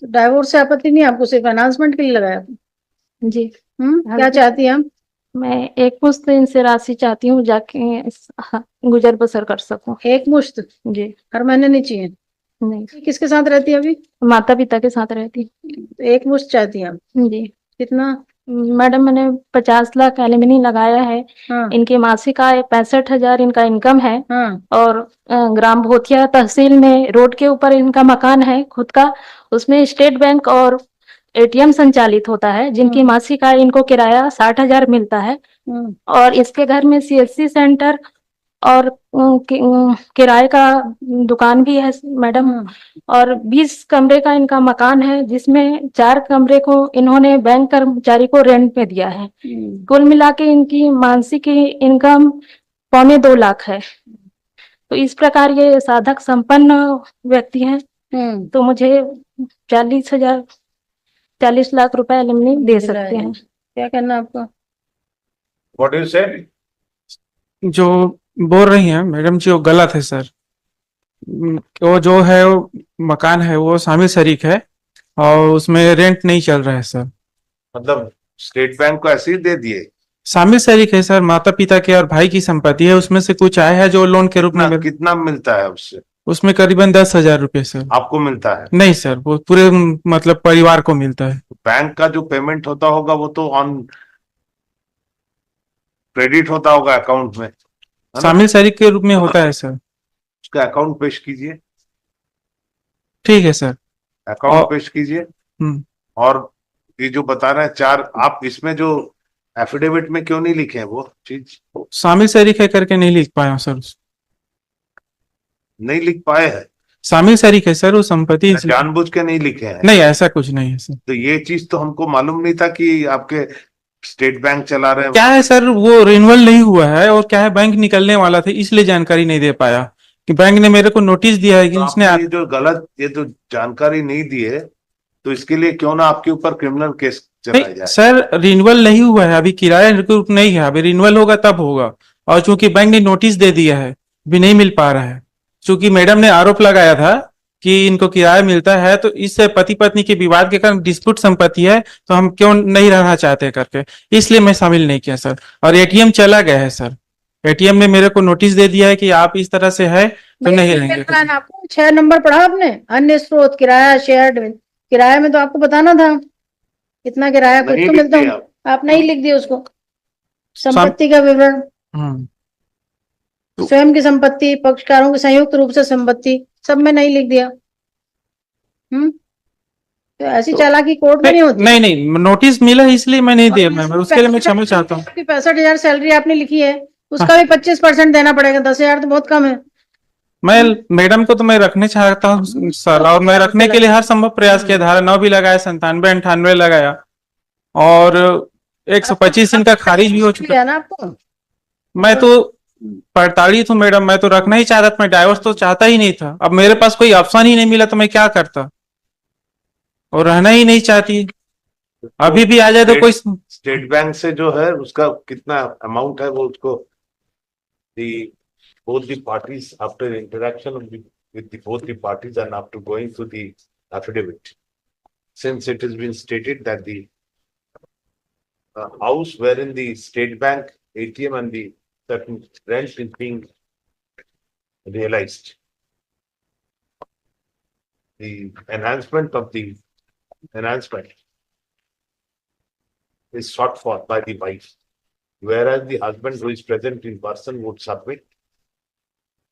तो डाइवोर्स से आपत्ति नहीं आपको, सिर्फ अनाउंसमेंट के लिए लगाया? जी। क्या चाहती हैं आप? मैं एक मुश्त इनसे राशि चाहती हूँ, जाके गुजर बसर कर सकूं। एक मुश्त? जी। हर महीने नहीं चाहिए? नहीं, किसके साथ रहती है अभी? माता पिता के साथ रहती। तो एक मुश्त चाहती हैं आप? जी। कितना? मैडम, मैंने 50 लाख एलिमनी लगाया है। हाँ। इनकी मासिक आय 65,000 इनका इनकम है। हाँ। और ग्राम भोथिया तहसील में रोड के ऊपर इनका मकान है खुद का। उसमें स्टेट बैंक और एटीएम संचालित होता है, जिनकी मासिक आय इनको किराया 60,000 मिलता है। और इसके घर में सीएससी सेंटर और किराए का दुकान भी है मैडम। और 20 कमरे का इनका मकान है, जिसमें 4 कमरे को इन्होंने बैंक कर्मचारी को रेंट पे दिया है। कुल मिला के इनकी मासिक इनकम 2.25 लाख है। तो इस प्रकार ये साधक संपन्न व्यक्ति हैं। तो मुझे 40 लाख रुपए एलिमनी दे सकते हैं। क्या करना आपको? व्हाट यू से? जो बोल रही हैं मैडम जी वो गलत है सर। वो जो है वो मकान है वो शामिल शरीक है और उसमें रेंट नहीं चल रहा है सर। मतलब स्टेट बैंक को ऐसे ही दे दिए? शामिल शरीक है सर, माता पिता के और भाई की संपत्ति है, उसमें से कुछ आया है जो लोन के रूप में। कितना मिलता है उससे? उसमें करीबन 10,000 रुपए सर। आपको मिलता है? नहीं सर, वो पूरे मतलब परिवार को मिलता है। बैंक का जो पेमेंट होता होगा वो तो ऑन क्रेडिट होता होगा अकाउंट में, शामिल शरीक के रूप में होता है सर। उसका अकाउंट पेश कीजिए। ठीक है सर, अकाउंट पेश कीजिए। और ये जो बता रहे हैं 4, आप इसमें जो एफिडेविट में क्यों नहीं लिखे हैं वो चीज? शामिल शरीक है करके नहीं लिख पाया सर। नहीं लिख पाए हैं? शामिल शरीक है सर वो संपत्ति। जानबूझ के नहीं लिखे हैं? नहीं, ऐसा कुछ नहीं है सर। तो ये चीज तो हमको मालूम नहीं था कि आपके स्टेट बैंक चला रहे हैं। क्या है सर, वो रिन्यूअल नहीं हुआ है और क्या है बैंक निकलने वाला था, इसलिए जानकारी नहीं दे पाया। कि बैंक ने मेरे को नोटिस दिया है कि तो उसने ये जो गलत, ये जो जानकारी नहीं दी है, तो इसके लिए क्यों ना आपके ऊपर क्रिमिनल केस चलाया जाए? सर रिन्यूअल नहीं हुआ है अभी, किराया नहीं है अभी, रिन्यूअल होगा तब होगा। और चूंकि बैंक ने नोटिस दे दिया है, अभी नहीं मिल पा रहा है। चूंकि मैडम ने आरोप लगाया था कि इनको किराया मिलता है, तो इससे पति पत्नी के विवाद के कारण डिस्प्यूट संपत्ति है, तो हम क्यों नहीं रहना चाहते करके, इसलिए मैं शामिल नहीं किया सर। और एटीएम चला गया है सर, एटीएम ने मेरे को नोटिस दे दिया है कि आप इस तरह से है तो नहीं रहेंगे। आपको 6 नंबर पढ़ा आपने, अन्य स्रोत किराया शेयर्ड। किराया में तो आपको बताना था कितना किराया कुछ तो मिलता है, आप नहीं लिख दिए उसको। संपत्ति का विवरण, स्वयं की संपत्ति, पक्षकारों की संयुक्त रूप से संपत्ति, सब में नहीं लिख दिया। तो ऐसी चालाकी कोर्ट में नहीं होती। नहीं नहीं, नोटिस मिला है इसलिए मैं नहीं दिया। मैं उसके लिए मैं क्षमा चाहता हूँ। 65,000 सैलरी आपने लिखी है, उसका भी 25% देना पड़ेगा। 10,000 तो बहुत कम है। मैं मैडम को तो मैं रखने चाहता हूँ सर, और मैं रखने के लिए हर संभव प्रयास किया। धारा 9 भी लगाया, 97, 98 लगाया, और 125 इनका खारिज भी हो चुका है ना आपको। मैं तो प्रताड़ित हूँ मैडम, मैं तो रखना ही चाहता था, मैं डाइवोर्स तो चाहता ही नहीं था। अब मेरे पास कोई ऑप्शन ही नहीं मिला तो मैं क्या करता, और रहना ही नहीं चाहती। अभी भी आ जाए तो कोई। स्टेट बैंक से जो है उसका कितना अमाउंट है वो उसको both the parties after interaction with both the parties and after going through the affidavit, since it has been stated that the house wherein the state bank ATM and the certain rent is being realized, the enhancement of the enhancement is sought for by the wife, whereas the husband who is present in person would submit.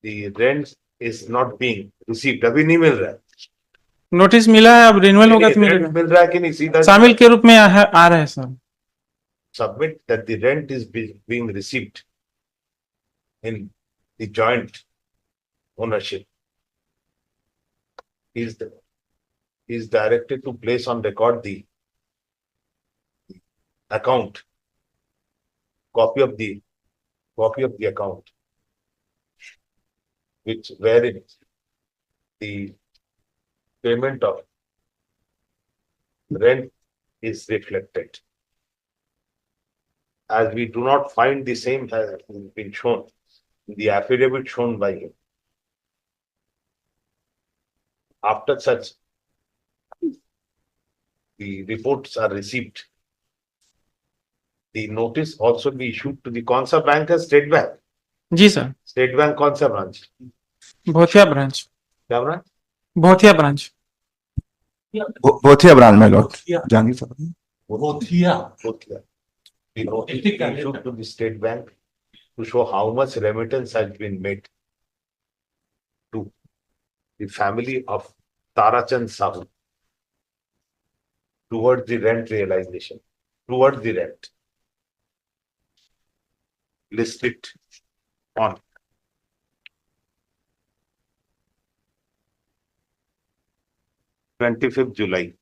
The rent is not being received, अभी नहीं मिल रहा है। Notice मिला है, अब renewal होगा तो मिलेगा। मिल रहा है कि नहीं? सीधा शामिल के रूप में आ रहा है sir. Submit that the rent is being received in the joint ownership. He is directed to place on record the account, copy of the account, wherein the payment of rent is reflected. As we do not find the same has been shown in the affidavit shown by him. After such the reports are received, the notice also be issued to the कौन सा bank है? State Bank. जी sir, State Bank कौन सा branch? Bhothia branch, क्या branch? Bhothia branch. Bhothia branch में lord Jahangir साहब। Bothia. The notice be issued to the state bank to show how much remittance has been made to the family of Tarachand Sahu towards the rent realization, towards the rent. List it on 25th July.